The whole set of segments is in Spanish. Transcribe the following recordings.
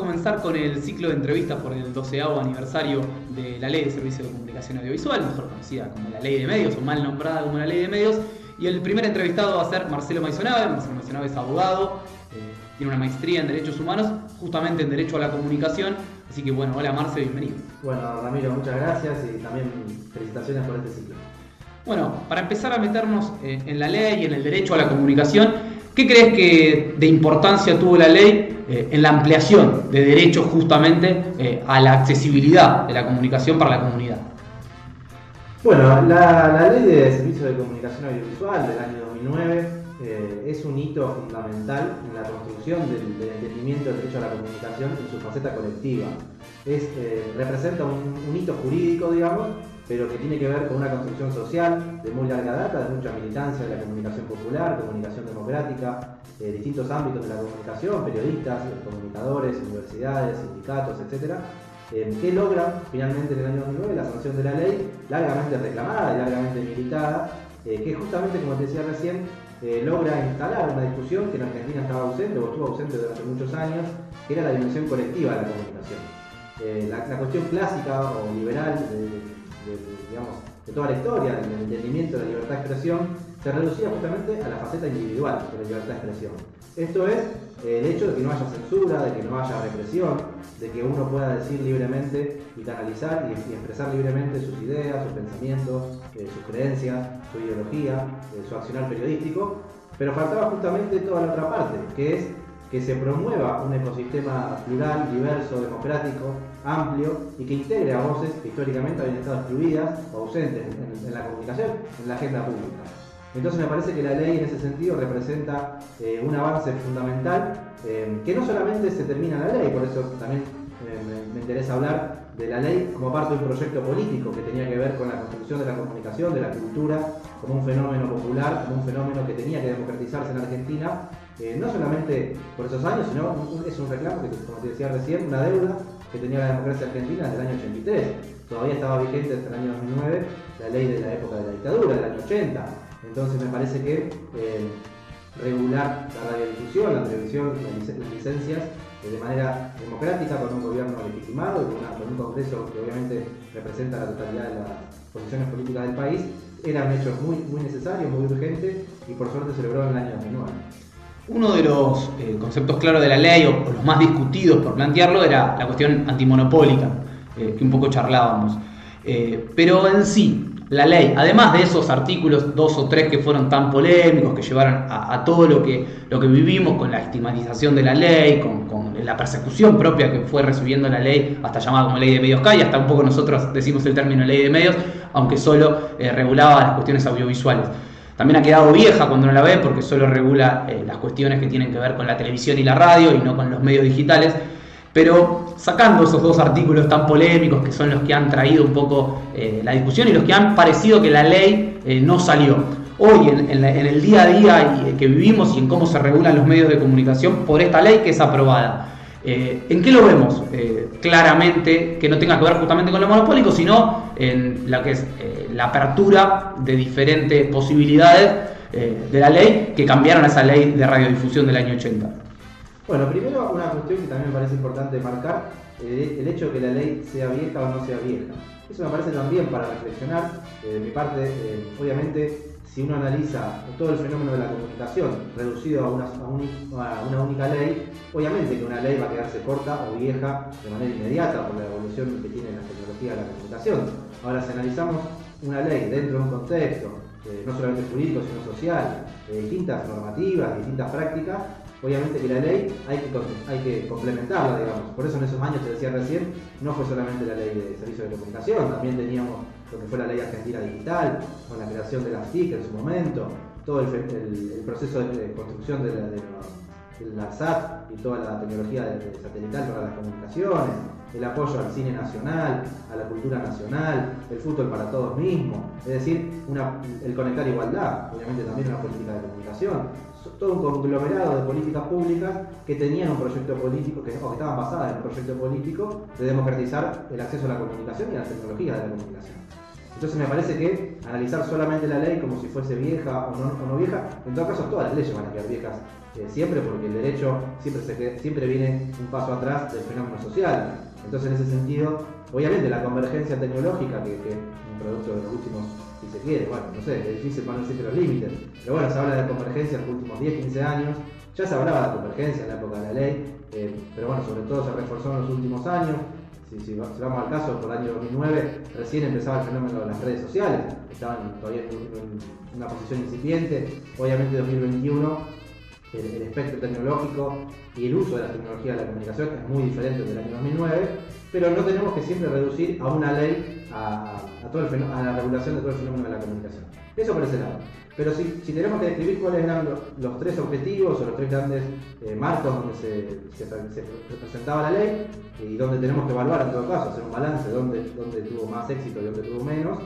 comenzar con el ciclo de entrevistas por el 12º aniversario de la Ley de Servicio de Comunicación Audiovisual, mejor conocida como la Ley de Medios o mal nombrada como la Ley de Medios. Y el primer entrevistado va a ser Marcelo Maisonave. Marcelo Maisonave es abogado, tiene una maestría en Derechos Humanos, justamente en Derecho a la Comunicación. Así que bueno, hola Marce, bienvenido. Bueno, Ramiro, muchas gracias y también felicitaciones por este ciclo. Bueno, para empezar a meternos en la ley y en el derecho a la comunicación, ¿qué crees que de importancia tuvo la ley en la ampliación de derechos justamente a la accesibilidad de la comunicación para la comunidad? Bueno, la Ley de Servicios de Comunicación Audiovisual del año 2009 es un hito fundamental en la construcción del entendimiento del derecho a la comunicación en su faceta colectiva. Representa un hito jurídico, digamos, pero que tiene que ver con una construcción social de muy larga data, de mucha militancia de la comunicación popular, comunicación democrática, distintos ámbitos de la comunicación, periodistas, comunicadores, universidades, sindicatos, etc., que logran finalmente en el año 2009 la sanción de la ley, largamente reclamada y largamente militada, que justamente, como te decía recién, logra instalar una discusión que en Argentina estaba ausente o estuvo ausente durante muchos años, que era la dimensión colectiva de la comunicación. La cuestión clásica o liberal de toda la historia, del entendimiento de la libertad de expresión, se reducía justamente a la faceta individual de la libertad de expresión. Esto es el hecho de que no haya censura, de que no haya represión, de que uno pueda decir libremente y canalizar y expresar libremente sus ideas, sus pensamientos, sus creencias, su ideología, su accionar periodístico, pero faltaba justamente toda la otra parte, que es que se promueva un ecosistema plural, diverso, democrático, amplio y que integre a voces que históricamente habían estado excluidas o ausentes en la comunicación, en la agenda pública. Entonces me parece que la ley en ese sentido representa un avance fundamental que no solamente se termina en la ley, por eso también me interesa hablar de la ley como parte de un proyecto político que tenía que ver con la construcción de la comunicación, de la cultura, como un fenómeno popular, como un fenómeno que tenía que democratizarse en Argentina, no solamente por esos años, sino es un reclamo que, como te decía recién, una deuda que tenía la democracia argentina desde el año 83. Todavía estaba vigente hasta el año 2009 la ley de la época de la dictadura, del año 80. Entonces me parece que regular la radiodifusión, la televisión, las licencias de manera democrática, con un gobierno legitimado y con un Congreso que obviamente representa la totalidad de las posiciones políticas del país, era un hecho muy necesario, muy urgente y por suerte se logró en el año 2009. Uno de los conceptos claros de la ley, o los más discutidos por plantearlo, era la cuestión antimonopólica, que un poco charlábamos. Pero en sí, la ley, además de esos artículos 2 o 3 que fueron tan polémicos, que llevaron a todo lo que vivimos con la estigmatización de la ley, con la persecución propia que fue recibiendo la ley, hasta llamada como Ley de Medios CAI, hasta un poco nosotros decimos el término Ley de Medios, aunque solo regulaba las cuestiones audiovisuales. También ha quedado vieja cuando uno la ve porque solo regula las cuestiones que tienen que ver con la televisión y la radio y no con los medios digitales. Pero sacando esos dos artículos tan polémicos que son los que han traído un poco la discusión y los que han parecido que la ley no salió. Hoy en el día a día que vivimos y en cómo se regulan los medios de comunicación por esta ley que es aprobada, ¿en qué lo vemos? Claramente que no tenga que ver justamente con lo monopólico, sino en la que es la apertura de diferentes posibilidades de la ley que cambiaron a esa ley de radiodifusión del año 80. Bueno, primero una cuestión que también me parece importante marcar, el hecho de que la ley sea vieja o no sea vieja. Eso me parece también para reflexionar. De mi parte, obviamente, si uno analiza todo el fenómeno de la comunicación reducido a una única ley, obviamente que una ley va a quedarse corta o vieja de manera inmediata por la evolución que tiene la tecnología de la comunicación. Ahora, si analizamos una ley dentro de un contexto, no solamente jurídico, sino social, distintas normativas, distintas prácticas, obviamente que la ley hay que complementarla, digamos. Por eso en esos años, te decía recién, no fue solamente la ley de servicios de comunicación, también teníamos lo que fue la ley argentina digital, con la creación de las TIC en su momento, todo el proceso de construcción de la SAT y toda la tecnología satelital para las comunicaciones, el apoyo al cine nacional, a la cultura nacional, el fútbol para todos mismos, es decir, el conectar igualdad, obviamente también una política de comunicación. Todo un conglomerado de políticas públicas que tenían un proyecto político, o que estaban basadas en un proyecto político de democratizar el acceso a la comunicación y a las tecnologías de la comunicación. Entonces me parece que analizar solamente la ley como si fuese vieja o no vieja, en todo caso todas las leyes van a quedar viejas siempre, porque el derecho siempre viene un paso atrás del fenómeno social. Entonces, en ese sentido, obviamente la convergencia tecnológica, que es un producto de los últimos, si se quiere, bueno, no sé, es difícil poner siempre los límites, pero bueno, se habla de convergencia en los últimos 10, 15 años, ya se hablaba de convergencia en la época de la ley, pero bueno, sobre todo se reforzó en los últimos años. Si vamos al caso, por el año 2009 recién empezaba el fenómeno de las redes sociales, estaban todavía en una posición incipiente. Obviamente en 2021 el espectro tecnológico y el uso de la tecnología de la comunicación es muy diferente del año 2009, pero no tenemos que siempre reducir a una ley a la regulación de todo el fenómeno de la comunicación. Eso por ese lado. Pero si tenemos que describir cuáles eran los tres objetivos o los tres grandes marcos donde se presentaba la ley y donde tenemos que evaluar en todo caso, hacer un balance, dónde tuvo más éxito y dónde tuvo menos,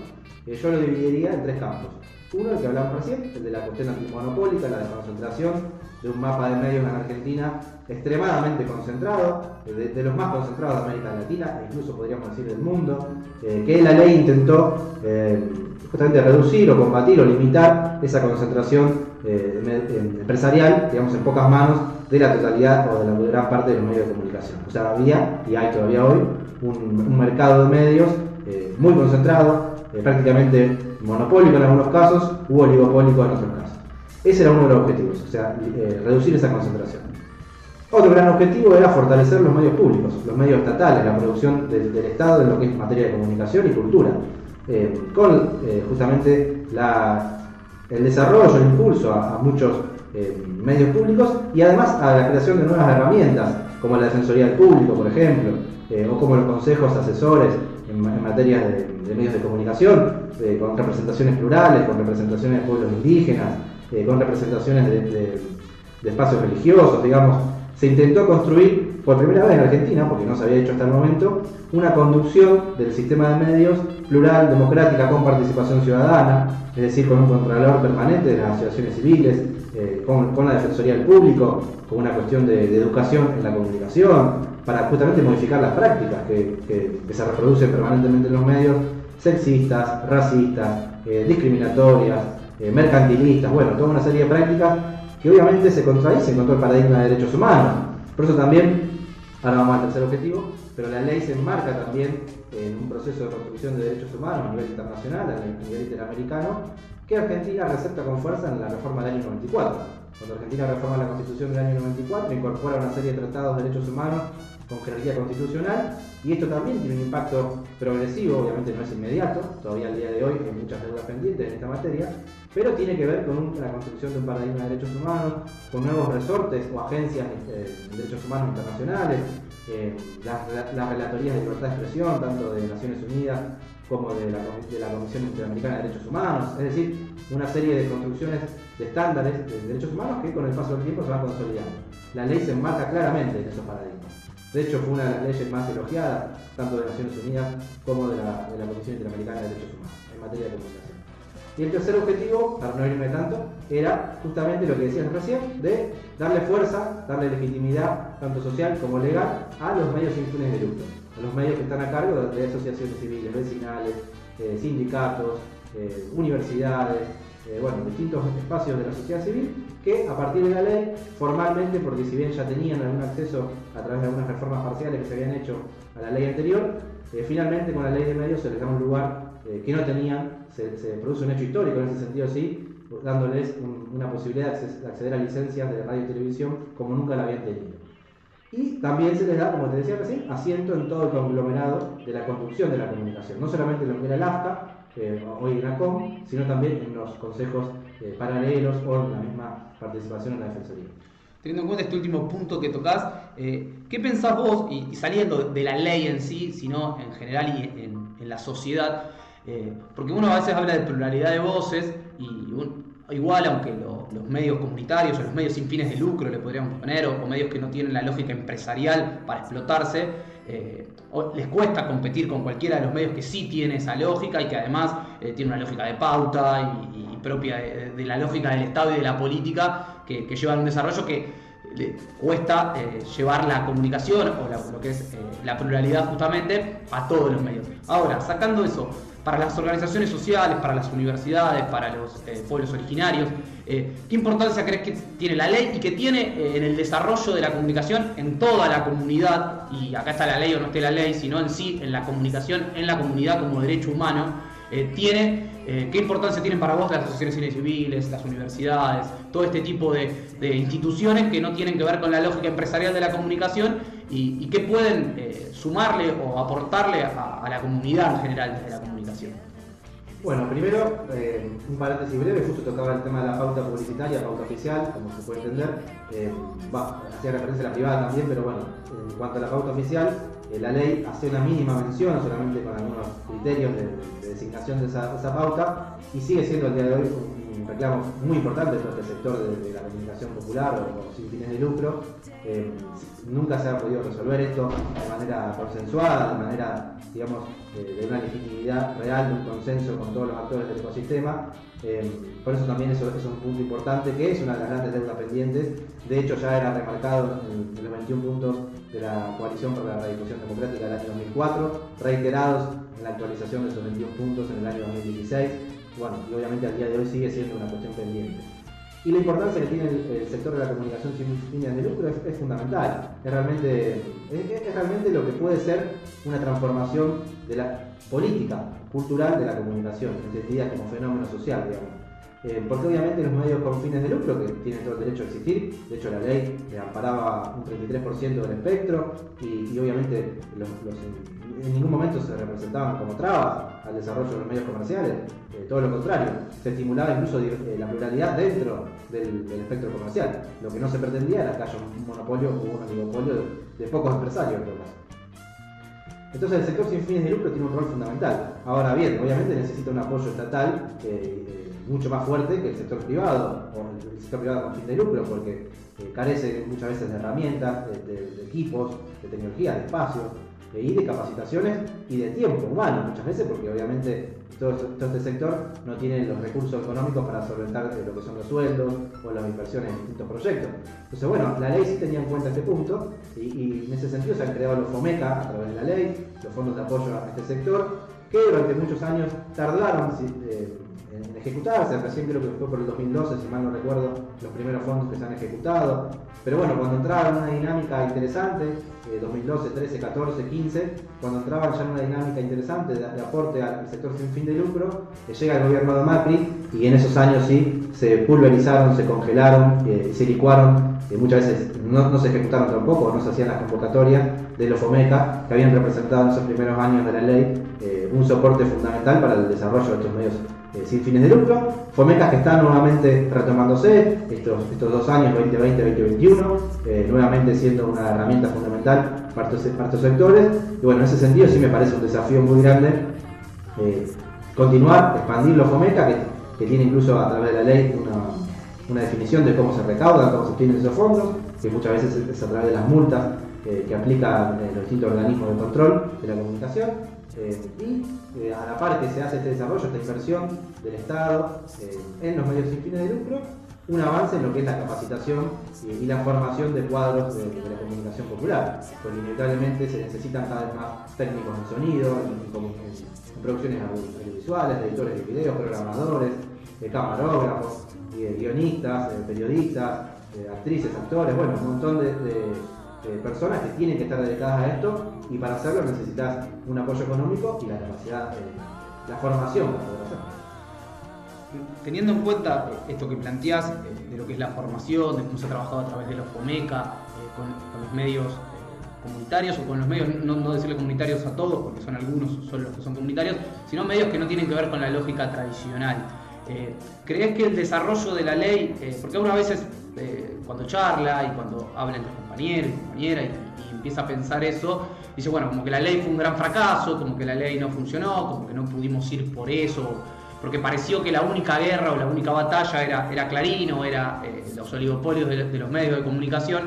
yo lo dividiría en tres campos. Uno, el que hablamos recién, el de la cuestión antimonopólica, la desconcentración de un mapa de medios en Argentina extremadamente concentrado, de los más concentrados de América Latina, e incluso podríamos decir del mundo, que la ley intentó justamente reducir o combatir o limitar esa concentración empresarial, digamos, en pocas manos de la totalidad o de la gran parte de los medios de comunicación. O sea, había, y hay todavía hoy, un mercado de medios muy concentrado, prácticamente monopólico en algunos casos, u oligopólico en otros casos. Ese era uno de los objetivos, o sea, reducir esa concentración. Otro gran objetivo era fortalecer los medios públicos, los medios estatales, la producción del Estado en lo que es materia de comunicación y cultura, con justamente el desarrollo, el impulso a muchos medios públicos y además a la creación de nuevas herramientas, como la Defensoría del Público, por ejemplo, o como los consejos asesores en materia de medios de comunicación, con representaciones plurales, con representaciones de pueblos indígenas, con representaciones de espacios religiosos, digamos. Se intentó construir por primera vez en Argentina, porque no se había hecho hasta el momento, una conducción del sistema de medios plural, democrática, con participación ciudadana, es decir, con un contralor permanente de las asociaciones civiles, con la Defensoría del Público, con una cuestión de educación en la comunicación, para justamente modificar las prácticas que se reproducen permanentemente en los medios, sexistas, racistas, discriminatorias, mercantilistas, bueno, toda una serie de prácticas que obviamente se contradicen con todo el paradigma de derechos humanos. Por eso también, ahora vamos al tercer objetivo, pero la ley se enmarca también en un proceso de construcción de derechos humanos a nivel internacional, a nivel interamericano, que Argentina recepta con fuerza en la reforma del año 94. Cuando Argentina reforma la Constitución del año 94, incorpora una serie de tratados de derechos humanos con jerarquía constitucional, y esto también tiene un impacto progresivo, obviamente no es inmediato, todavía al día de hoy hay muchas deudas pendientes en esta materia, pero tiene que ver con la construcción de un paradigma de derechos humanos, con nuevos resortes o agencias de derechos humanos internacionales, las relatorías de libertad de expresión, tanto de Naciones Unidas como de la Comisión Interamericana de Derechos Humanos, es decir, una serie de construcciones de estándares de derechos humanos que con el paso del tiempo se van consolidando. La ley se enmarca claramente en esos paradigmas. De hecho, fue una de las leyes más elogiadas, tanto de Naciones Unidas como de la Comisión Interamericana de Derechos Humanos, en materia de comunicación. Y el tercer objetivo, para no irme tanto, era justamente lo que decías recién, de darle fuerza, darle legitimidad, tanto social como legal, a los medios sin fines de lucro, a los medios que están a cargo de asociaciones civiles, vecinales, sindicatos, universidades, distintos espacios de la sociedad civil, que a partir de la ley, formalmente, porque si bien ya tenían algún acceso a través de algunas reformas parciales que se habían hecho a la ley anterior, finalmente con la ley de medios se les da un lugar que no tenían, se produce un hecho histórico en ese sentido, sí, dándoles una posibilidad de acceder a licencias de radio y televisión como nunca la habían tenido. Y también se les da, como te decía recién, asiento en todo el conglomerado de la conducción de la comunicación, no solamente en lo que era el AFCA, hoy en ACOM, sino también en los consejos paralelos o en la misma participación en la Defensoría. Teniendo en cuenta este último punto que tocás, ¿qué pensás vos, y saliendo de la ley en sí, sino en general y en la sociedad? Porque uno a veces habla de pluralidad de voces y igual, aunque los medios comunitarios o los medios sin fines de lucro le podríamos poner, o medios que no tienen la lógica empresarial para explotarse, les cuesta competir con cualquiera de los medios que sí tiene esa lógica y que además tiene una lógica de pauta y propia de la lógica del Estado y de la política que llevan un desarrollo que le cuesta llevar la comunicación o lo que es la pluralidad justamente a todos los medios. Ahora, sacando eso, para las organizaciones sociales, para las universidades, para los pueblos originarios. ¿Qué importancia crees que tiene la ley y que tiene en el desarrollo de la comunicación en toda la comunidad? Y acá está la ley o no esté la ley, sino en sí, en la comunicación, en la comunidad como derecho humano. ¿Qué importancia tienen para vos las asociaciones civiles, las universidades, todo este tipo de instituciones que no tienen que ver con la lógica empresarial de la comunicación y qué pueden sumarle o aportarle a la comunidad en general desde la comunicación? Bueno, primero, un paréntesis breve, justo tocaba el tema de la pauta publicitaria, pauta oficial, como se puede entender. Hacía referencia a la privada también, pero bueno, en cuanto a la pauta oficial, la ley hace una mínima mención, solamente con algunos criterios de designación de esa pauta, y sigue siendo al día de hoy un reclamo muy importante de este sector de la comunicación popular o sin fines de lucro. Nunca se ha podido resolver esto de manera consensuada, de manera, digamos, de una legitimidad real, de un consenso con todos los actores del ecosistema. Por eso también eso es un punto importante, que es una de las grandes deudas pendientes. De hecho, ya era remarcado en los 21 puntos de la Coalición por la Redifusión Democrática del año 2004, reiterados en la actualización de esos 21 puntos en el año 2016. Bueno, y obviamente al día de hoy sigue siendo una cuestión pendiente. Y la importancia que tiene el sector de la comunicación sin fines de lucro es fundamental. Es realmente lo que puede ser una transformación de la política cultural de la comunicación, entendida como fenómeno social, digamos. Porque obviamente los medios con fines de lucro, que tienen todo el derecho a existir, de hecho la ley amparaba un 33% del espectro y obviamente en ningún momento se representaban como trabas al desarrollo de los medios comerciales, todo lo contrario, se estimulaba incluso la pluralidad dentro del espectro comercial. Lo que no se pretendía era que haya un monopolio o un oligopolio de pocos empresarios en todo caso. Entonces el sector sin fines de lucro tiene un rol fundamental. Ahora bien, obviamente necesita un apoyo estatal mucho más fuerte que el sector privado, o el sector privado con fin de lucro, porque carece muchas veces de herramientas, de equipos, de tecnología, de espacios, y de capacitaciones y de tiempo humano muchas veces, porque obviamente todo este sector no tiene los recursos económicos para solventar lo que son los sueldos o las inversiones en distintos proyectos. Entonces, bueno, la ley sí tenía en cuenta este punto y en ese sentido se han creado los FOMECA a través de la ley, los fondos de apoyo a este sector, que durante muchos años tardaron en ejecutarse. Recién creo que fue por el 2012, si mal no recuerdo, los primeros fondos que se han ejecutado. Pero bueno, cuando entraban en una dinámica interesante, 2012, 13, 14, 15, cuando entraban ya en una dinámica interesante de aporte al sector sin fin de lucro, llega el gobierno de Macri y en esos años sí se pulverizaron, se congelaron, se licuaron, muchas veces no se ejecutaron tampoco, no se hacían las convocatorias de los FOMECA, que habían representado en esos primeros años de la ley un soporte fundamental para el desarrollo de estos medios sin fines de lucro. FOMECA que están nuevamente retomándose estos 2 años, 2020-2021, nuevamente siendo una herramienta fundamental para estos sectores. Y bueno, en ese sentido sí me parece un desafío muy grande continuar, expandir los FOMECA, que tiene incluso a través de la ley una definición de cómo se recaudan, cómo se obtienen esos fondos, que muchas veces es a través de las multas que aplican los distintos organismos de control de la comunicación. A la par que se hace este desarrollo, esta inversión del Estado en los medios sin fines de lucro, un avance en lo que es la capacitación y la formación de cuadros de la comunicación popular, porque inevitablemente se necesitan cada vez más técnicos de sonido, en producciones audiovisuales, editores de videos, programadores, camarógrafos, guionistas, periodistas, actrices, actores, bueno, un montón de personas que tienen que estar dedicadas a esto, y para hacerlo necesitas un apoyo económico y la capacidad, la formación para poder hacerlo. Teniendo en cuenta esto que planteás, de lo que es la formación, de cómo se ha trabajado a través de los FOMECA, con los medios comunitarios, o con los medios, no decirle comunitarios a todos, porque son algunos son los que son comunitarios, sino medios que no tienen que ver con la lógica tradicional. ¿Crees que el desarrollo de la ley, porque uno a veces cuando charla y cuando habla entre compañeros y compañeras y empieza a pensar eso, dice, bueno, como que la ley fue un gran fracaso, como que la ley no funcionó, como que no pudimos ir por eso, porque pareció que la única guerra o la única batalla era Clarín o era los oligopolios de los medios de comunicación.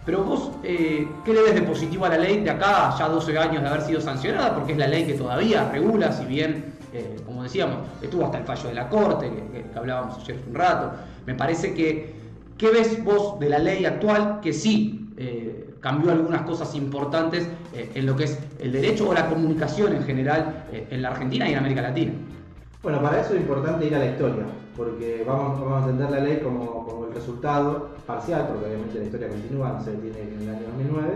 Pero vos, ¿qué le ves de positivo a la ley de acá, ya 12 años de haber sido sancionada? Porque es la ley que todavía regula, si bien, como decíamos, estuvo hasta el fallo de la Corte, que hablábamos ayer hace un rato. Me parece que, ¿qué ves vos de la ley actual que sí cambió algunas cosas importantes en lo que es el derecho o la comunicación en general en la Argentina y en América Latina. Bueno, para eso es importante ir a la historia, porque vamos a entender la ley como el resultado parcial, porque obviamente la historia continúa, no se detiene en el año 2009,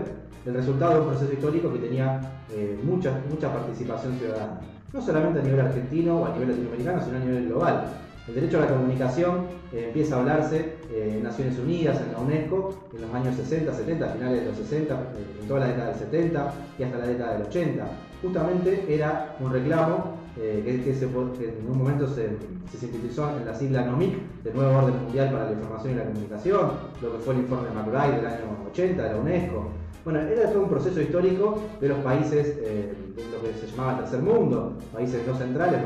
el resultado de un proceso histórico que tenía mucha participación ciudadana, no solamente a nivel argentino o a nivel latinoamericano, sino a nivel global. El derecho a la comunicación empieza a hablarse en Naciones Unidas, en la UNESCO, en los años 60, 70, finales de los 60, en toda la década del 70 y hasta la década del 80. Justamente era un reclamo que en un momento se sintetizó en la sigla NOMIC, del Nuevo Orden Mundial para la Información y la Comunicación, lo que fue el informe McBride del año 80 de la UNESCO. Bueno, era todo un proceso histórico de los países de lo que se llamaba el tercer mundo, países no centrales,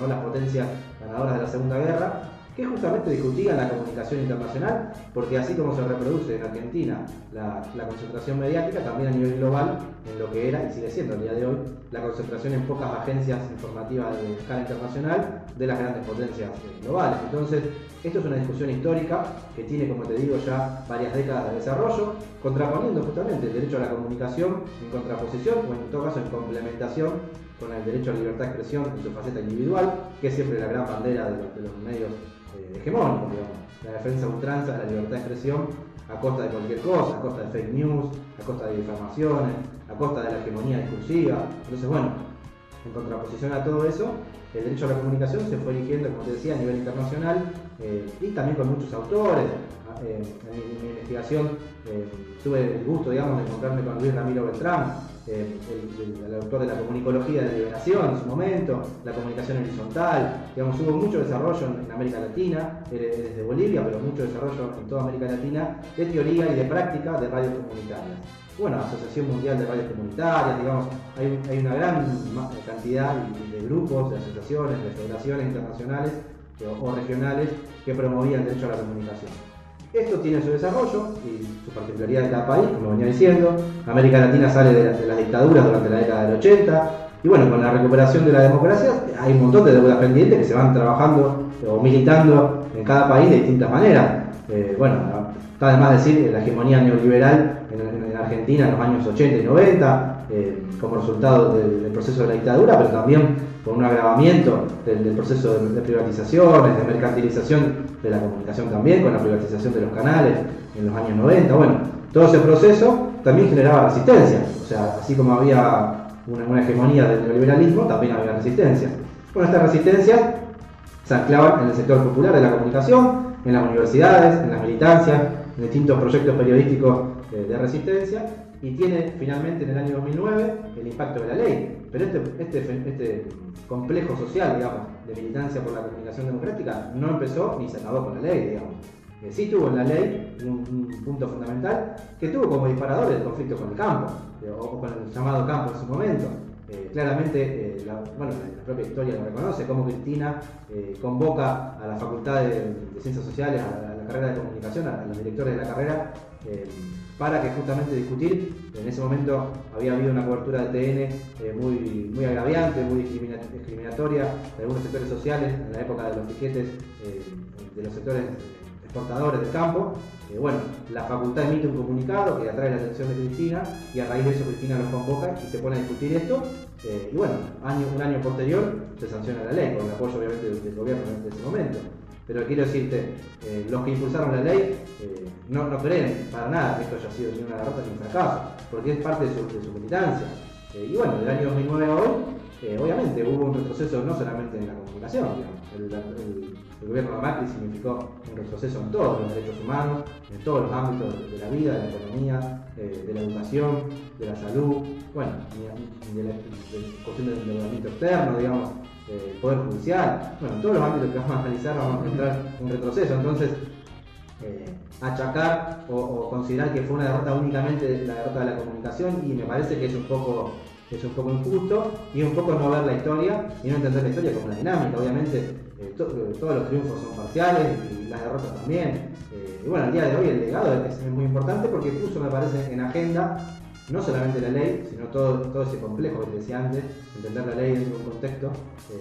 no las potencias ganadoras de la Segunda Guerra, que justamente discutían la comunicación internacional, porque así como se reproduce en Argentina la concentración mediática, también a nivel global, en lo que era y sigue siendo al día de hoy, la concentración en pocas agencias informativas de escala internacional de las grandes potencias globales. Entonces, esto es una discusión histórica que tiene, como te digo, ya varias décadas de desarrollo, contraponiendo justamente el derecho a la comunicación en contraposición, o en todo caso en complementación con el derecho a la libertad de expresión en su faceta individual, que es siempre la gran bandera de los medios hegemónicos, digamos. La defensa a ultranza de la libertad de expresión a costa de cualquier cosa, a costa de fake news, a costa de difamaciones, a costa de la hegemonía discursiva. Entonces, bueno, en contraposición a todo eso, el derecho a la comunicación se fue eligiendo, como te decía, a nivel internacional y también con muchos autores. En mi investigación tuve el gusto, digamos, de encontrarme con Luis Ramiro Beltrán, el autor de la comunicología de la liberación en su momento, la comunicación horizontal. Digamos, hubo mucho desarrollo en América Latina, desde Bolivia, pero mucho desarrollo en toda América Latina de teoría y de práctica de radios comunitarias. Bueno, Asociación Mundial de Radios Comunitarias, digamos, hay una gran cantidad de grupos, de asociaciones, de federaciones internacionales o regionales que promovían el derecho a la comunicación. Esto tiene su desarrollo y su particularidad de cada país, como venía diciendo. América Latina sale de las dictaduras durante la década del 80 y bueno, con la recuperación de la democracia hay un montón de deudas pendientes que se van trabajando o militando en cada país de distintas maneras. Bueno, está de más decir la hegemonía neoliberal en Argentina en los años 80 y 90 como resultado del proceso de la dictadura, pero también con un agravamiento del proceso de privatizaciones, de mercantilización de la comunicación también, con la privatización de los canales en los años 90. Bueno, todo ese proceso también generaba resistencia, o sea, así como había una hegemonía del neoliberalismo, también había resistencia. Bueno, estas resistencias se anclaban en el sector popular de la comunicación, en las universidades, en las militancias, en distintos proyectos periodísticos de resistencia, y tiene finalmente en el año 2009 el impacto de la ley. Pero este complejo social, digamos, de militancia por la comunicación democrática no empezó ni se acabó con la ley, digamos. Sí tuvo en la ley un punto fundamental que tuvo como disparador el conflicto con el campo, o con el llamado campo en su momento. Claramente, la propia historia lo reconoce, cómo Cristina convoca a la Facultad de Ciencias Sociales, a la carrera de comunicación, a los directores de la carrera, para que justamente discutir. En ese momento había habido una cobertura de TN muy agraviante, muy discriminatoria de algunos sectores sociales en la época de los piquetes de los sectores exportadores del campo. Bueno, la facultad emite un comunicado que atrae la atención de Cristina y a raíz de eso Cristina los convoca y se pone a discutir esto. Y bueno, un año posterior se sanciona la ley, con el apoyo obviamente del gobierno en ese momento. Pero quiero decirte, los que impulsaron la ley no creen para nada que esto haya sido ni una derrota ni un fracaso, porque es parte de su militancia. Y bueno, del año 2009 a hoy, obviamente hubo un retroceso no solamente en la comunicación, digamos. El gobierno de Macri significó un retroceso en todos los derechos humanos, en todos los ámbitos de la vida, de la economía, de la educación, de la salud, bueno, de la cuestión del endeudamiento externo, digamos, poder judicial, bueno, en todos los ámbitos que vamos a analizar vamos a encontrar un retroceso. Entonces, achacar o considerar que fue una derrota únicamente la derrota de la comunicación, y me parece que es un poco injusto, y un poco no ver la historia y no entender la historia como una dinámica. Obviamente todos los triunfos son parciales y las derrotas también. Y bueno, al día de hoy el legado es muy importante porque puso, me parece, en agenda no solamente la ley, sino todo ese complejo que te decía antes, entender la ley dentro de un contexto,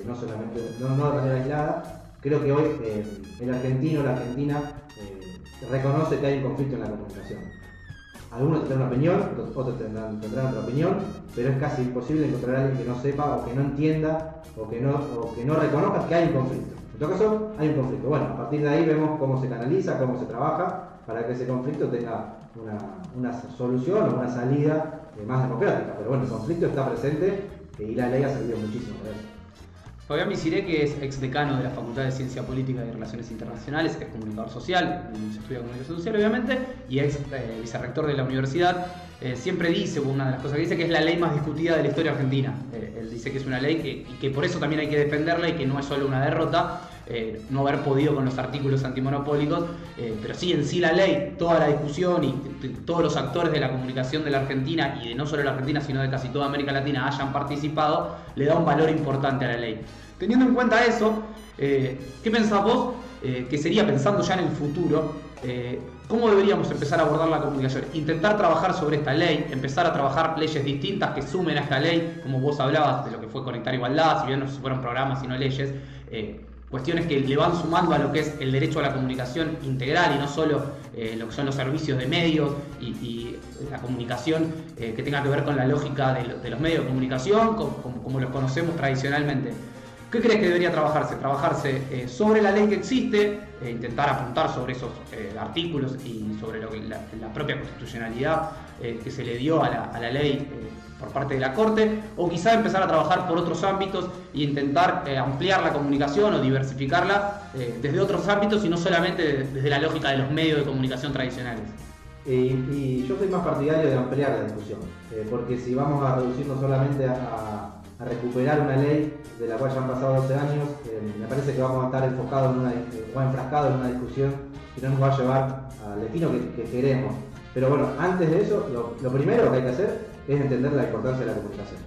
no de manera aislada. Creo que hoy el argentino, la argentina, reconoce que hay un conflicto en la comunicación. algunos tendrán una opinión, otros tendrán otra opinión, pero es casi imposible encontrar a alguien que no sepa o que no entienda o que no reconozca que hay un conflicto. En todo caso, hay un conflicto. Bueno, a partir de ahí vemos cómo se canaliza, cómo se trabaja para que ese conflicto tenga una solución o una salida más democrática. Pero bueno, el conflicto está presente y la ley ha servido muchísimo para eso. Fabián Misiré, que es exdecano de la Facultad de Ciencia Política y Relaciones Internacionales, es comunicador social, se estudia comunicación social obviamente, y ex vicerrector de la universidad, siempre dice, una de las cosas que dice, que es la ley más discutida de la historia argentina. Él dice que es una ley que por eso también hay que defenderla y que no es solo una derrota, no haber podido con los artículos antimonopólicos, pero sí en sí la ley, toda la discusión y todos los actores de la comunicación de la Argentina, y de no solo la Argentina sino de casi toda América Latina, hayan participado, le da un valor importante a la ley. Teniendo en cuenta eso, ¿qué pensás vos que sería, pensando ya en el futuro, cómo deberíamos empezar a abordar la comunicación? Intentar trabajar sobre esta ley, empezar a trabajar leyes distintas que sumen a esta ley, como vos hablabas de lo que fue Conectar Igualdad, si bien no fueron programas sino leyes, cuestiones que le van sumando a lo que es el derecho a la comunicación integral y no solo lo que son los servicios de medios y la comunicación que tenga que ver con la lógica de los medios de comunicación como los conocemos tradicionalmente. ¿Qué crees que debería trabajarse? Trabajarse sobre la ley que existe, intentar apuntar sobre esos artículos y sobre la propia constitucionalidad que se le dio a la ley por parte de la Corte, o quizá empezar a trabajar por otros ámbitos e intentar ampliar la comunicación o diversificarla desde otros ámbitos y no solamente desde la lógica de los medios de comunicación tradicionales. Y yo soy más partidario de ampliar la discusión, porque si vamos a reducirnos solamente a recuperar una ley de la cual ya han pasado 12 años, me parece que vamos a estar enfocados o enfrascados en una discusión que no nos va a llevar al destino que queremos. Pero bueno, antes de eso, lo primero que hay que hacer es entender la importancia de la comunicación.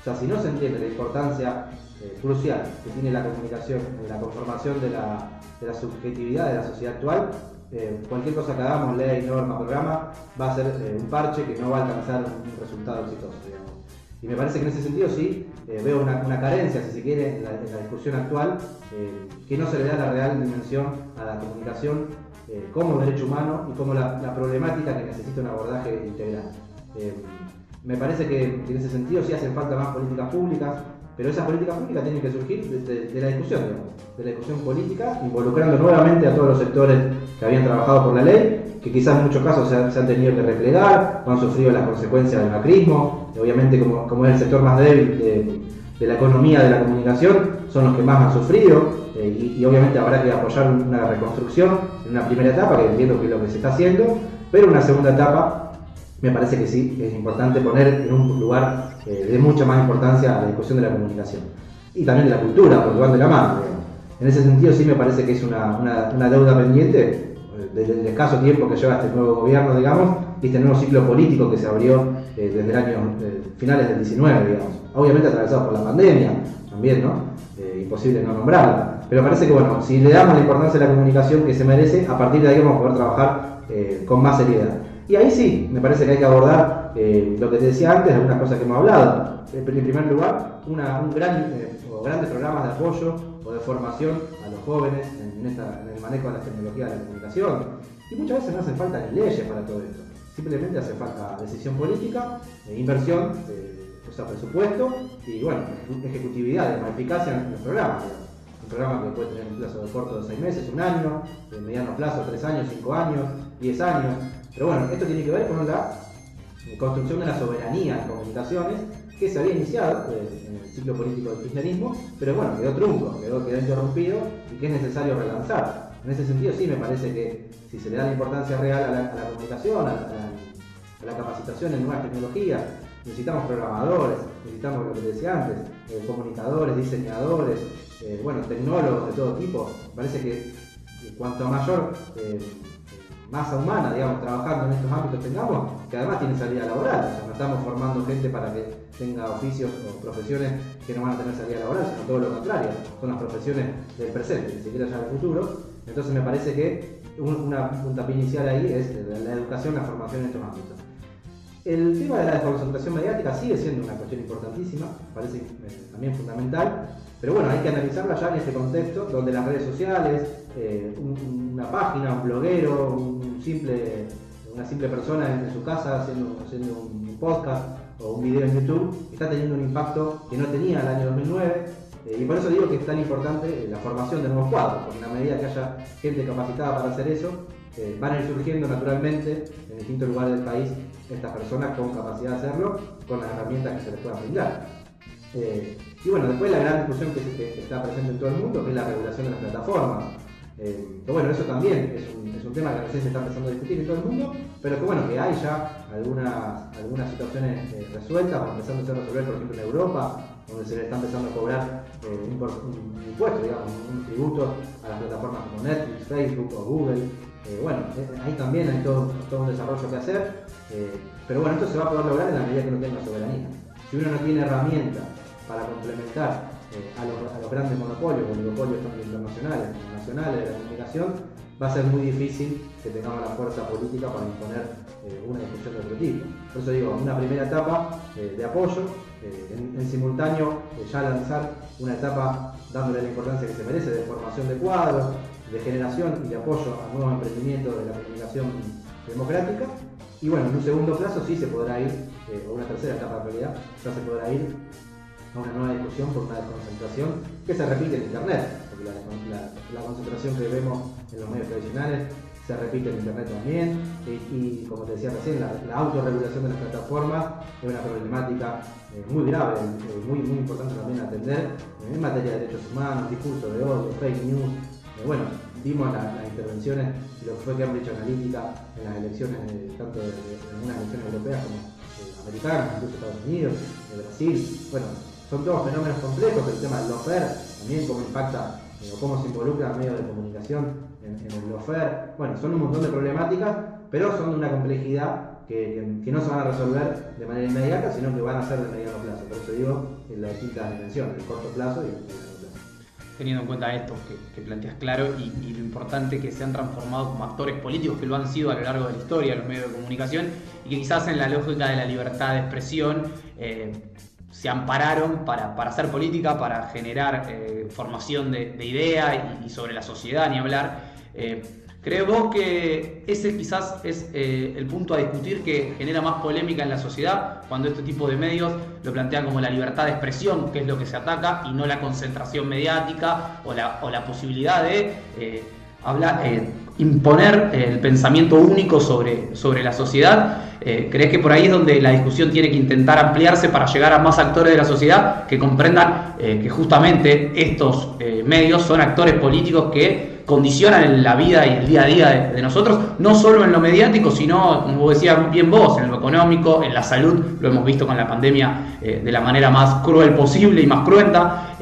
O sea, si no se entiende la importancia crucial que tiene la comunicación en la conformación de la subjetividad de la sociedad actual, cualquier cosa que hagamos, ley, norma, programa, va a ser un parche que no va a alcanzar un resultado exitoso, digamos. Y me parece que en ese sentido sí veo una carencia, si se quiere, en la discusión actual, que no se le da la real dimensión a la comunicación como derecho humano y como la problemática que necesita un abordaje integral. Me parece que en ese sentido sí hacen falta más políticas públicas, pero esas políticas públicas tienen que surgir de la discusión, digamos, de la discusión política, involucrando nuevamente a todos los sectores que habían trabajado por la ley, que quizás en muchos casos se han tenido que replegar o han sufrido las consecuencias del macrismo. Obviamente, como es el sector más débil de la economía de la comunicación, son los que más han sufrido, y obviamente habrá que apoyar una reconstrucción en una primera etapa, que entiendo que es lo que se está haciendo, pero en una segunda etapa me parece que sí es importante poner en un lugar de mucha más importancia a la discusión de la comunicación y también de la cultura, porque van de la mano, digamos. En ese sentido sí me parece que es una deuda pendiente del escaso tiempo que lleva este nuevo gobierno, digamos, y este nuevo ciclo político que se abrió desde el año finales del 19, digamos. Obviamente atravesado por la pandemia también, ¿no? Imposible no nombrarla. Pero parece que, bueno, si le damos la importancia a la comunicación que se merece, a partir de ahí vamos a poder trabajar con más seriedad. Y ahí sí, me parece que hay que abordar lo que te decía antes, algunas cosas que hemos hablado. En primer lugar, grandes programas de apoyo o de formación a los jóvenes en el manejo de las tecnologías de la comunicación. Y muchas veces no hacen falta ni leyes para todo esto. Simplemente hace falta decisión política, inversión, o sea, presupuesto y, bueno, ejecutividad, eficacia en los programas. Un programa que puede tener un plazo de corto de 6 meses, 1 año, de mediano plazo 3 años, 5 años, 10 años. Pero bueno, esto tiene que ver con la construcción de la soberanía en comunicaciones que se había iniciado en el ciclo político del kirchnerismo, pero bueno, quedó trunco, quedó interrumpido y que es necesario relanzar. En ese sentido sí me parece que si se le da la importancia real a la comunicación, a la capacitación en nuevas tecnologías, necesitamos programadores, necesitamos lo que te decía antes, comunicadores, diseñadores, tecnólogos de todo tipo. Me parece que cuanto mayor masa humana, digamos, trabajando en estos ámbitos tengamos, que además tiene salida laboral. O sea, no estamos formando gente para que tenga oficios o profesiones que no van a tener salida laboral, sino todo lo contrario, son las profesiones del presente, ni siquiera ya del futuro. Entonces me parece que una puntapié inicial ahí es la educación, la formación en estos ámbitos. El tema de la desconcentración mediática sigue siendo una cuestión importantísima, parece también fundamental, pero bueno, hay que analizarla ya en este contexto donde las redes sociales, una página, un bloguero, una simple persona en su casa haciendo un podcast o un video en YouTube, está teniendo un impacto que no tenía el año 2009. Y por eso digo que es tan importante la formación de nuevos cuadros, porque en la medida que haya gente capacitada para hacer eso, van a ir surgiendo naturalmente en distintos lugares del país estas personas con capacidad de hacerlo, con las herramientas que se les puedan brindar. Y bueno, después la gran discusión que está presente en todo el mundo, que es la regulación de las plataformas. Pero bueno, eso también es un tema que recién se está empezando a discutir en todo el mundo, pero que bueno, que hay ya algunas situaciones resueltas, o empezando a resolver, por ejemplo en Europa, donde se le está empezando a cobrar un impuesto, digamos, un tributo a las plataformas como Netflix, Facebook o Google. Bueno, ahí también hay todo un desarrollo que hacer, pero bueno, esto se va a poder lograr en la medida que uno tenga soberanía. Si uno no tiene herramientas para complementar a los grandes monopolios, oligopolios tanto internacionales como nacionales de la comunicación, va a ser muy difícil que tengamos la fuerza política para imponer una discusión de otro tipo. Por eso digo, una primera etapa de apoyo, en simultáneo ya lanzar una etapa dándole la importancia que se merece de formación de cuadros, de generación y de apoyo a nuevos emprendimientos de la comunicación democrática. Y bueno, en un segundo plazo sí se podrá ir, o una tercera etapa en realidad, ya se podrá ir a una nueva discusión por una desconcentración que se repite en Internet, porque la concentración que vemos en los medios tradicionales se repite en Internet también, y como te decía recién, la autorregulación de las plataformas es una problemática muy grave, muy importante también atender en materia de derechos humanos, discurso de odio, fake news. Bueno, vimos las intervenciones de lo que fue Cambridge Analytica en las elecciones, tanto en algunas elecciones europeas como americanas, incluso Estados Unidos, Brasil. Bueno, son todos fenómenos complejos. El tema del lawfare, también cómo impacta o cómo se involucra a medios de comunicación en el lawfare. Bueno, son un montón de problemáticas, pero son de una complejidad que no se van a resolver de manera inmediata, sino que van a ser de mediano plazo. Por eso digo en las distintas dimensiones, el corto plazo y el mediano plazo. Teniendo en cuenta esto que planteas claro y lo importante que se han transformado como actores políticos, que lo han sido a lo largo de la historia, los medios de comunicación, y que quizás en la lógica de la libertad de expresión se ampararon para hacer política, para generar formación de idea y sobre la sociedad, ni hablar. ¿Crees vos que ese quizás es el punto a discutir que genera más polémica en la sociedad, cuando este tipo de medios lo plantean como la libertad de expresión, que es lo que se ataca, y no la concentración mediática o la posibilidad de imponer el pensamiento único sobre la sociedad? ¿Crees que por ahí es donde la discusión tiene que intentar ampliarse para llegar a más actores de la sociedad que comprendan que justamente estos medios son actores políticos que condicionan la vida y el día a día de nosotros, no solo en lo mediático, sino, como decías bien vos, en lo económico, en la salud? Lo hemos visto con la pandemia de la manera más cruel posible y más cruenta.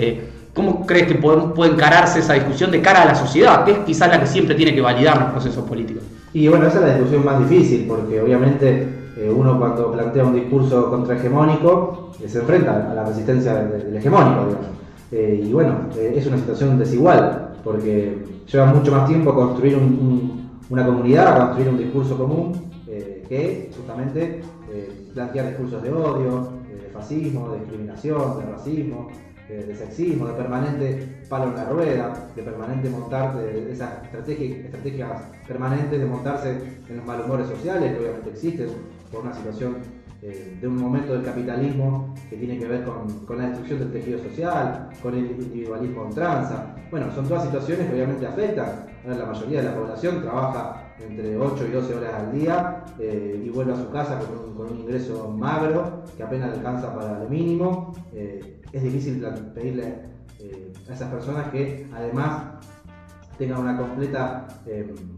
¿Cómo crees que puede encararse esa discusión de cara a la sociedad, que es quizás la que siempre tiene que validar los procesos políticos? Y bueno, esa es la discusión más difícil, porque obviamente uno cuando plantea un discurso contrahegemónico se enfrenta a la resistencia del hegemónico, digamos. Y bueno, es una situación desigual, porque lleva mucho más tiempo construir una comunidad, construir un discurso común, que justamente plantear discursos de odio, de fascismo, de discriminación, de racismo, de sexismo, de permanente palo en la rueda, de permanente montar, de esas estrategias permanentes de montarse en los malhumores sociales que obviamente existen por una situación de un momento del capitalismo que tiene que ver con la destrucción del tejido social, con el individualismo en tranza. Bueno, son todas situaciones que obviamente afectan. La mayoría de la población trabaja entre 8 y 12 horas al día y vuelve a su casa con un ingreso magro que apenas alcanza para lo mínimo. Es difícil pedirle a esas personas que además tengan una completa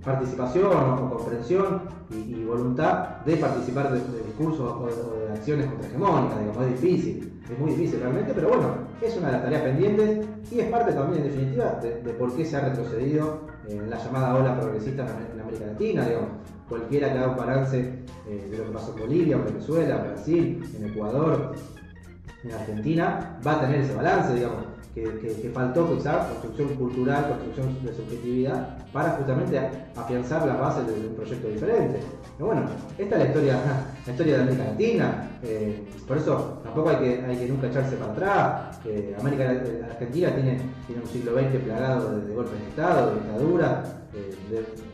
participación o comprensión y voluntad de participar de discursos o de acciones contrahegemónicas. Digamos, es muy difícil realmente, pero bueno, es una de las tareas pendientes y es parte también en definitiva de por qué se ha retrocedido en la llamada ola progresista en América Latina. Digamos, cualquiera que haga un balance de lo que pasó en Bolivia, en Venezuela, Brasil, en Ecuador, en Argentina, va a tener ese balance, digamos, que faltó quizás construcción cultural, construcción de subjetividad para justamente afianzar las bases de un proyecto diferente. Pero bueno, esta es la historia de América Latina, por eso tampoco hay que nunca echarse para atrás. Argentina tiene un siglo XX plagado de golpes de Estado, de dictadura,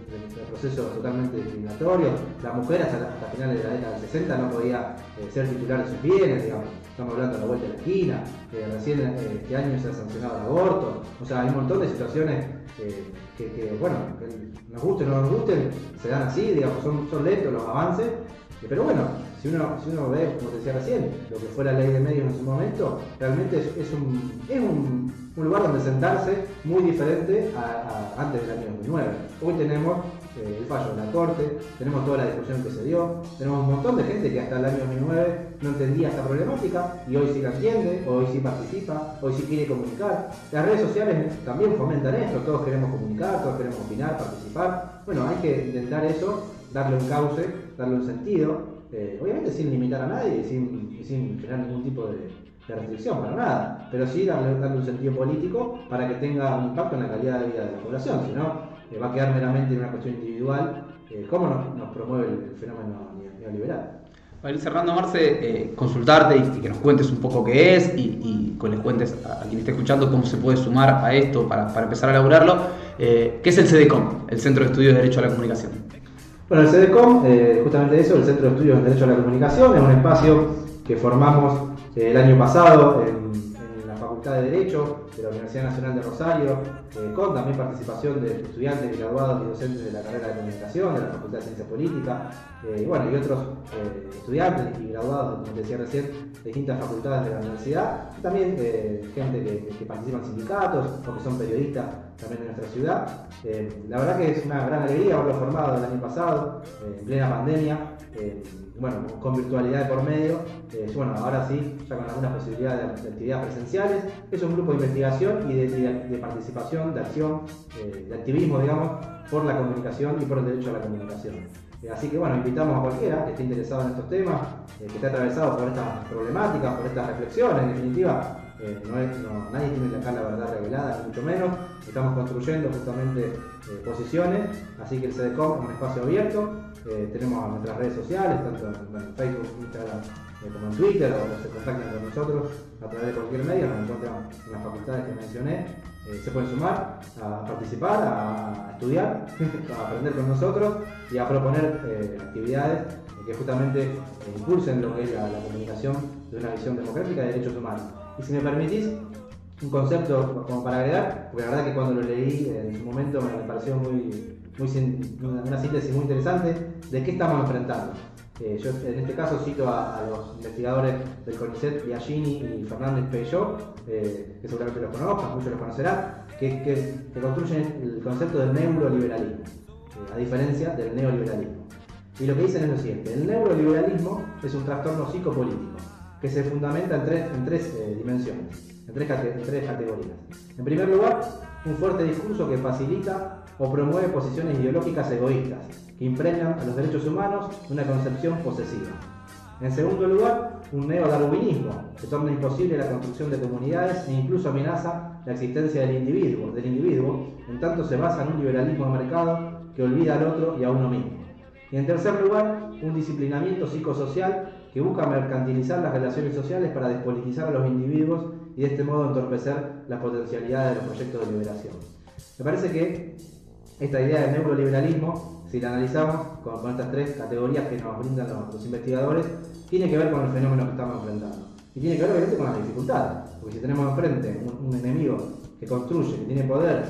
de procesos totalmente discriminatorios. La mujer hasta finales de la década del 60 no podía ser titular de sus bienes, digamos. Estamos hablando de la vuelta de la esquina, recién este año se ha sancionado el aborto. O sea, hay un montón de situaciones bueno, que nos gusten o no nos gusten, se dan así, digamos, son lentos los avances. Pero bueno, si uno ve, como te decía recién, lo que fue la ley de medios en su momento, realmente es un lugar donde sentarse muy diferente a antes del año 2009. Hoy tenemos el fallo de la Corte, tenemos toda la discusión que se dio, tenemos un montón de gente que hasta el año 2009 no entendía esta problemática y hoy sí la entiende, hoy sí participa, hoy sí quiere comunicar. Las redes sociales también fomentan esto, todos queremos comunicar, todos queremos opinar, participar. Bueno, hay que intentar eso, darle un cauce, darle un sentido, obviamente sin limitar a nadie y sin generar ningún tipo de restricción para nada, pero sí darle un sentido político para que tenga un impacto en la calidad de vida de la población, si no va a quedar meramente en una cuestión individual, cómo nos promueve el fenómeno neoliberal. Para ir cerrando, Marce, consultarte y que nos cuentes un poco qué es y que les cuentes a quien esté escuchando cómo se puede sumar a esto para empezar a elaborarlo. ¿Qué es el CEDECOM, el Centro de Estudios de Derecho a la Comunicación? Bueno, el CEDECOM, justamente eso, el Centro de Estudios de Derecho a la Comunicación, es un espacio que formamos el año pasado en la Facultad de Derecho de la Universidad Nacional de Rosario, con también participación de estudiantes, graduados y docentes de la carrera de Comunicación, de la Facultad de Ciencia Política, y otros estudiantes y graduados, como te decía recién, de distintas facultades de la universidad, y también gente que participa en sindicatos o que son periodistas también de nuestra ciudad. La verdad que es una gran alegría haberlo formado el año pasado, en plena pandemia, con virtualidad de por medio. Ahora sí, ya con algunas posibilidades de actividades presenciales. Es un grupo de investigación y de participación, de acción, de activismo, digamos, por la comunicación y por el derecho a la comunicación. Así que invitamos a cualquiera que esté interesado en estos temas, que esté atravesado por estas problemáticas, por estas reflexiones. En definitiva, nadie tiene acá la verdad revelada, ni mucho menos. Estamos construyendo justamente posiciones, así que el CEDECOM es un espacio abierto. Tenemos nuestras redes sociales, tanto en Facebook, Instagram, como en Twitter, o se contactan con nosotros a través de cualquier medio, nos encuentran en las facultades que mencioné. Se pueden sumar a participar, a estudiar, a aprender con nosotros y a proponer actividades que justamente impulsen lo que es la comunicación de una visión democrática de derechos humanos. Y si me permitís, un concepto como para agregar, porque la verdad que cuando lo leí en su momento me pareció una síntesis muy interesante de qué estamos enfrentando. Yo en este caso cito a los investigadores del CONICET, Biagini y Fernández Peyot, que seguramente los conozcan, muchos los conocerán, que construyen el concepto del neuroliberalismo, a diferencia del neoliberalismo. Y lo que dicen es lo siguiente: el neuroliberalismo es un trastorno psicopolítico que se fundamenta en tres dimensiones, en tres categorías. En primer lugar, un fuerte discurso que facilita o promueve posiciones ideológicas egoístas que impregnan a los derechos humanos una concepción posesiva. En segundo lugar, un neodarwinismo que torna imposible la construcción de comunidades e incluso amenaza la existencia del individuo, en tanto se basa en un liberalismo de mercado que olvida al otro y a uno mismo. Y en tercer lugar, un disciplinamiento psicosocial que busca mercantilizar las relaciones sociales para despolitizar a los individuos y de este modo entorpecer las potencialidades de los proyectos de liberación. Me parece que esta idea del neuroliberalismo, si la analizamos con estas tres categorías que nos brindan los investigadores, tiene que ver con el fenómeno que estamos enfrentando. Y tiene que ver obviamente con las dificultades, porque si tenemos enfrente un enemigo que construye, que tiene poder,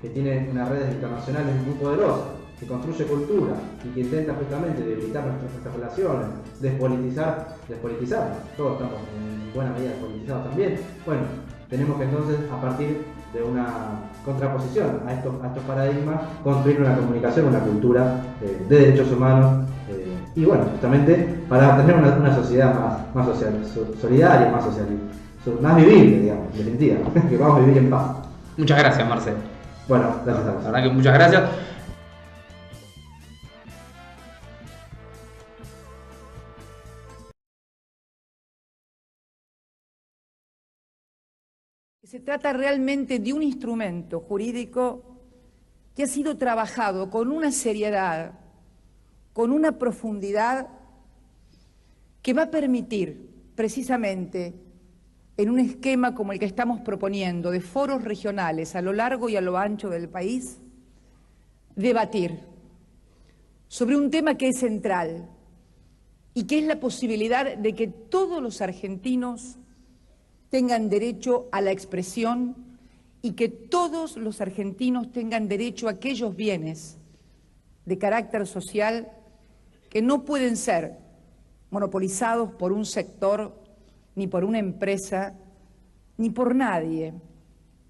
que tiene unas redes internacionales muy poderosas, que construye cultura y que intenta justamente debilitar nuestras relaciones, despolitizar, todos estamos en buena medida despolitizados también. Tenemos que entonces, a partir de una contraposición a estos paradigmas, construir una comunicación, una cultura de derechos humanos y justamente para tener una sociedad más solidaria, más vivible, digamos, en definitiva, que vamos a vivir en paz. Muchas gracias, Marce. Gracias a vos. La verdad que muchas gracias. Se trata realmente de un instrumento jurídico que ha sido trabajado con una seriedad, con una profundidad que va a permitir precisamente en un esquema como el que estamos proponiendo de foros regionales a lo largo y a lo ancho del país, debatir sobre un tema que es central y que es la posibilidad de que todos los argentinos tengan derecho a la expresión y que todos los argentinos tengan derecho a aquellos bienes de carácter social que no pueden ser monopolizados por un sector, ni por una empresa, ni por nadie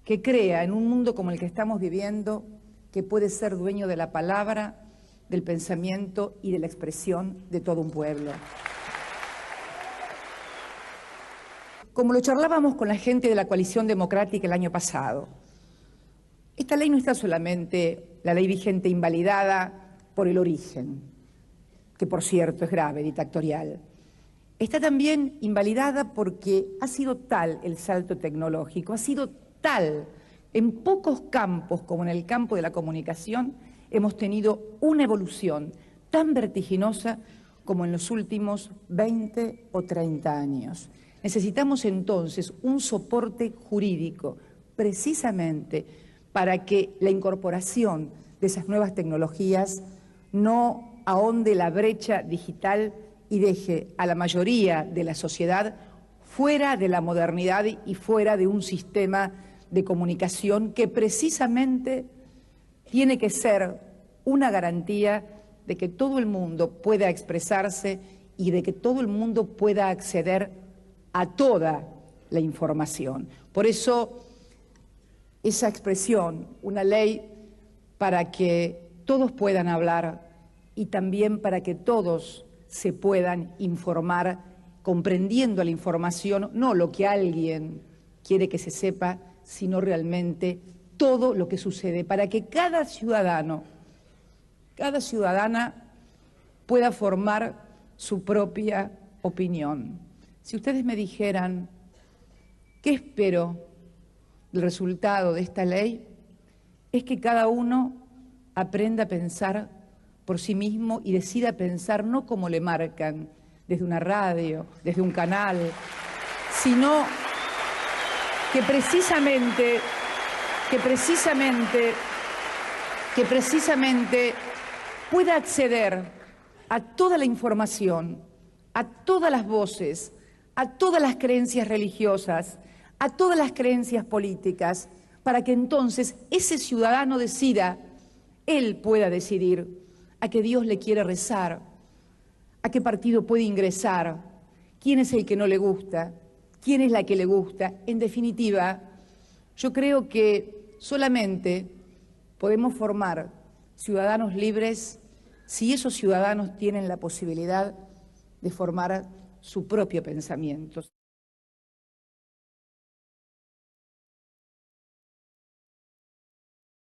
que crea en un mundo como el que estamos viviendo que puede ser dueño de la palabra, del pensamiento y de la expresión de todo un pueblo. Como lo charlábamos con la gente de la Coalición Democrática el año pasado, esta ley no está solamente, la ley vigente, invalidada por el origen, que por cierto es grave, dictatorial. Está también invalidada porque ha sido tal el salto tecnológico, ha sido tal en pocos campos como en el campo de la comunicación, hemos tenido una evolución tan vertiginosa como en los últimos 20 o 30 años. Necesitamos entonces un soporte jurídico precisamente para que la incorporación de esas nuevas tecnologías no ahonde la brecha digital y deje a la mayoría de la sociedad fuera de la modernidad y fuera de un sistema de comunicación que precisamente tiene que ser una garantía de que todo el mundo pueda expresarse y de que todo el mundo pueda acceder a toda la información. Por eso, esa expresión, una ley para que todos puedan hablar y también para que todos se puedan informar, comprendiendo la información, no lo que alguien quiere que se sepa, sino realmente todo lo que sucede, para que cada ciudadano, cada ciudadana pueda formar su propia opinión. Si ustedes me dijeran, ¿qué espero del resultado de esta ley? Es que cada uno aprenda a pensar por sí mismo y decida pensar no como le marcan desde una radio, desde un canal, sino que precisamente pueda acceder a toda la información, a todas las voces, a todas las creencias religiosas, a todas las creencias políticas, para que entonces ese ciudadano decida, él pueda decidir a qué Dios le quiere rezar, a qué partido puede ingresar, quién es el que no le gusta, quién es la que le gusta. En definitiva, yo creo que solamente podemos formar ciudadanos libres si esos ciudadanos tienen la posibilidad de formar su propio pensamiento.